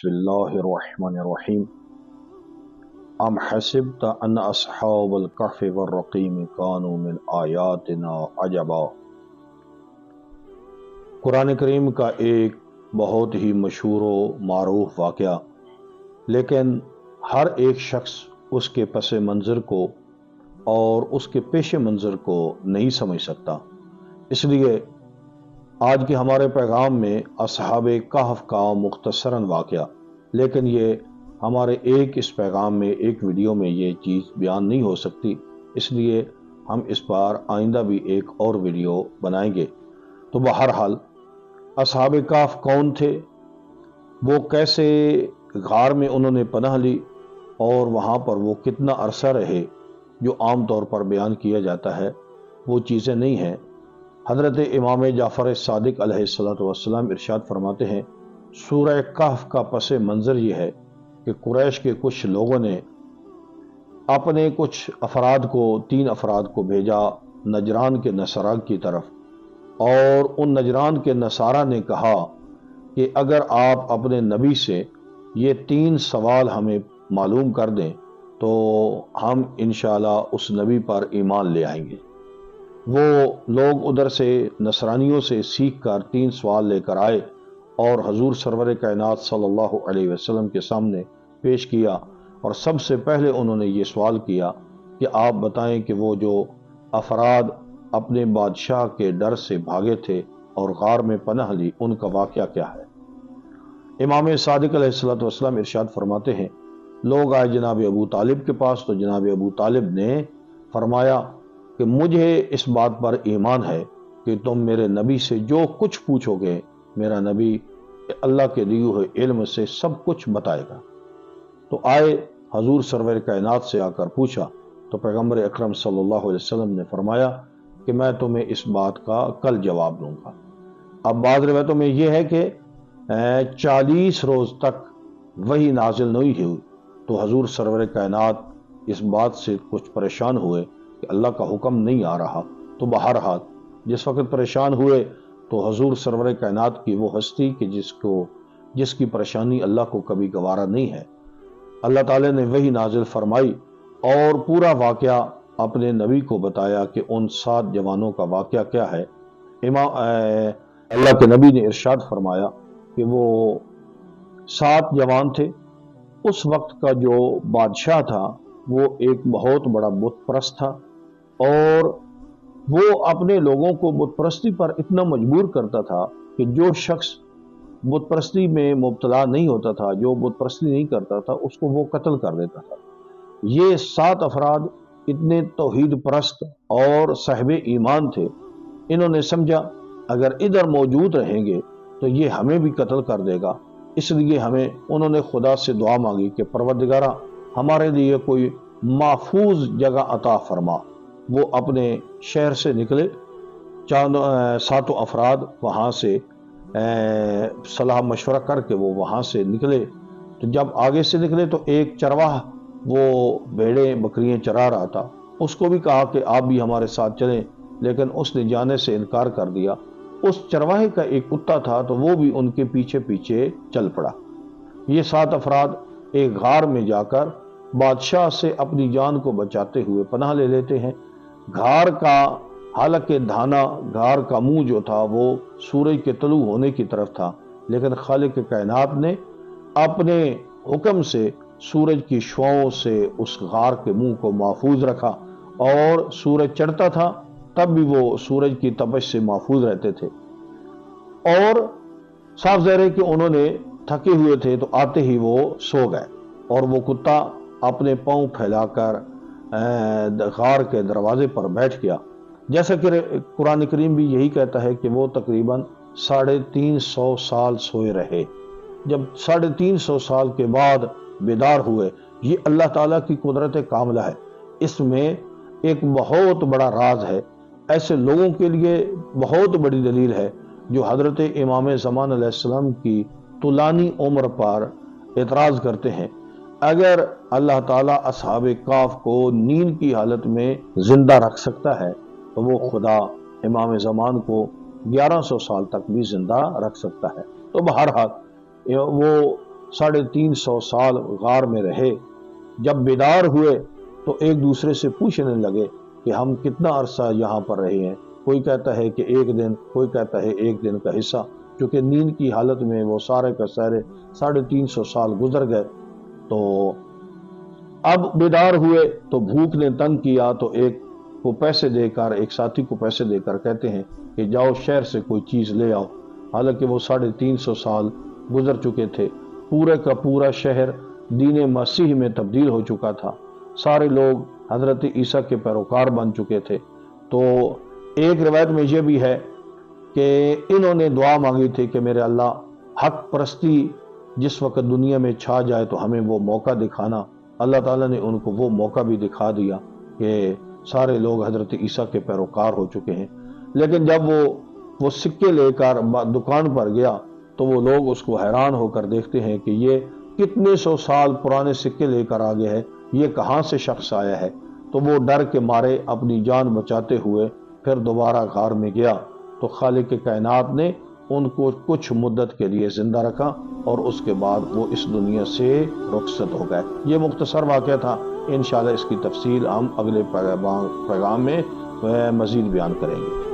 बिस्मिल्लाहिर्रहमानिर्रहीम। अम हसिब्त अन अस्हाबल कहफ़ वर्रक़ीम कानू मिन आयातिना अजबा। कुरान करीम का एक बहुत ही मशहूर व मारूफ वाक़या, लेकिन हर एक शख्स उसके पस मंज़र को और उसके पेश मंज़र को नहीं समझ सकता। इसलिए आज के हमारे पैगाम में असहाबे कहफ़ का मुख्तसरन वाक़या, लेकिन ये हमारे एक इस पैगाम में, एक वीडियो में ये चीज़ बयान नहीं हो सकती, इसलिए हम इस बार आइंदा भी एक और वीडियो बनाएंगे। तो बहरहाल असहाबे कहफ़ कौन थे, वो कैसे गार में उन्होंने पनाह ली और वहाँ पर वो कितना अरसा रहे, जो आम तौर पर बयान किया जाता है वो चीज़ें नहीं हैं। हज़रत इमाम जाफ़र सादिक अलैहिस्सलातु वस्सलाम इरशाद फरमाते हैं, सूरह कहफ़ का पस मंज़र ये है कि कुरैश के कुछ लोगों ने अपने कुछ अफराद को, 3 अफराद को भेजा नजरान के नसरा की तरफ, और उन नजरान के नसारा ने कहा कि अगर आप अपने नबी से ये 3 सवाल हमें मालूम कर दें तो हम इंशाअल्लाह उस नबी पर ईमान ले आएंगे। वो लोग उधर से नसरानियों से सीख कर 3 सवाल लेकर आए और हजूर सरवर कायनात सल्लल्लाहु अलैहि वसल्लम के सामने पेश किया। और सबसे पहले उन्होंने ये सवाल किया कि आप बताएं कि वो जो अफराद अपने बादशाह के डर से भागे थे और गार में पनाह ली, उनका वाक़या क्या है। इमाम सादिक अलैहिस्सलातु वस्सलाम इरशाद फरमाते हैं, लोग आए जनाब अबू तालिब के पास, तो जनाब अबू तालिब ने फरमाया कि मुझे इस बात पर ईमान है कि तुम मेरे नबी से जो कुछ पूछोगे, मेरा नबी अल्लाह के दिए हुए इल्म से सब कुछ बताएगा। तो आए हजूर सरवर कायनात से आकर पूछा, तो पैगम्बर अकरम सल्लल्लाहु अलैहि वसल्लम ने फरमाया कि मैं तुम्हें इस बात का कल जवाब दूंगा। अब बाद रिवायतों में यह है कि 40 रोज तक वही नाजिल नहीं हुई, तो हजूर सरवर कायनात इस बात से कुछ परेशान हुए कि अल्लाह का हुक्म नहीं आ रहा। तो बहरहाल जिस वक्त परेशान हुए तो हजूर सरवर कायनात की वो हस्ती कि जिसकी परेशानी अल्लाह को कभी गवारा नहीं है, अल्लाह ताला ने वही नाजिल फरमाई और पूरा वाक़या अपने नबी को बताया कि उन 7 जवानों का वाक़या क्या है। अल्लाह के नबी ने इरशाद फरमाया कि वो 7 जवान थे। उस वक्त का जो बादशाह था वो एक बहुत बड़ा बुत परस्त था और वो अपने लोगों को बुत परस्ती पर इतना मजबूर करता था कि जो शख्स बुत परस्ती में मुब्तला नहीं होता था, जो बुत परस्ती नहीं करता था, उसको वो कत्ल कर देता था। ये 7 अफराद इतने तौहीद परस्त और साहिब ईमान थे, इन्होंने समझा अगर इधर मौजूद रहेंगे तो ये हमें भी कत्ल कर देगा। इसलिए उन्होंने खुदा से दुआ मांगी कि परवरदिगारा हमारे लिए कोई महफूज जगह अता फरमा। वो अपने शहर से निकले, 7 अफराद वहाँ से सलाह मशवरा करके वो वहाँ से निकले। तो जब आगे से निकले तो एक चरवाह वो भेड़ें बकरियां चरा रहा था, उसको भी कहा कि आप भी हमारे साथ चलें, लेकिन उसने जाने से इनकार कर दिया। उस चरवाहे का एक कुत्ता था तो वो भी उनके पीछे पीछे चल पड़ा। ये 7 अफराद एक गार में जाकर बादशाह से अपनी जान को बचाते हुए पनाह ले लेते हैं। गार का हालांकि धाना, गार का मुंह जो था वो सूरज के तलू होने की तरफ था, लेकिन खालिक कायनात ने अपने हुक्म से सूरज की शुआओं से उस गार के मुंह को महफूज रखा, और सूरज चढ़ता था तब भी वो सूरज की तपश से महफूज रहते थे। और साफ ज़ाहिर है कि उन्होंने थके हुए थे तो आते ही वो सो गए और वो कुत्ता अपने पांव फैलाकर गार के दरवाजे पर बैठ गया। जैसा कि कुरान करीम भी यही कहता है कि वो तकरीबन 350 साल सोए रहे। जब 350 साल के बाद बेदार हुए, ये अल्लाह ताला की कुदरत कामिला है। इसमें एक बहुत बड़ा राज है। ऐसे लोगों के लिए बहुत बड़ी दलील है जो हजरत इमाम ज़मान अलैहिस्सलाम की तुलानी उम्र पर एतराज़ करते हैं। अगर अल्लाह ताला असहाबे कहफ़ को नींद की हालत में जिंदा रख सकता है तो वो खुदा इमाम ज़मान को 1100 साल तक भी जिंदा रख सकता है। तो बहरहाल वो 350 سال غار میں رہے۔ جب بیدار ہوئے تو ایک دوسرے سے پوچھنے لگے کہ ہم کتنا عرصہ یہاں پر رہے ہیں۔ کوئی کہتا ہے کہ 1 دن، کوئی کہتا ہے 1 دن کا حصہ، کیونکہ نیند کی حالت میں وہ سارے کا سارے 350 سال گزر گئے۔ تو اب بیدار ہوئے تو بھوک نے تنگ کیا، تو ایک کو پیسے دے کر، ایک ساتھی کو پیسے دے کر کہتے ہیں کہ جاؤ شہر سے کوئی چیز لے آؤ۔ حالانکہ وہ 350 سال گزر چکے تھے، پورے کا پورا شہر دین مسیح میں تبدیل ہو چکا تھا، سارے لوگ حضرت عیسیٰ کے پیروکار بن چکے تھے۔ تو ایک روایت میں یہ بھی ہے کہ انہوں نے دعا مانگی تھی کہ میرے اللہ، حق پرستی جس وقت دنیا میں چھا جائے تو ہمیں وہ موقع دکھانا۔ اللہ تعالیٰ نے ان کو وہ موقع بھی دکھا دیا کہ سارے لوگ حضرت عیسیٰ کے پیروکار ہو چکے ہیں۔ لیکن جب وہ سکے لے کر دکان پر گیا تو وہ لوگ اس کو حیران ہو کر دیکھتے ہیں کہ یہ کتنے 100 سال پرانے سکے لے کر آگے ہے، یہ کہاں سے شخص آیا ہے؟ تو وہ ڈر کے مارے اپنی جان بچاتے ہوئے پھر دوبارہ غار میں گیا۔ تو خالق کائنات نے ان کو کچھ مدت کے لیے زندہ رکھا اور اس کے بعد وہ اس دنیا سے رخصت ہو گئے۔ یہ مختصر واقعہ تھا، انشاءاللہ اس کی تفصیل ہم اگلے پیغام میں مزید بیان کریں گے۔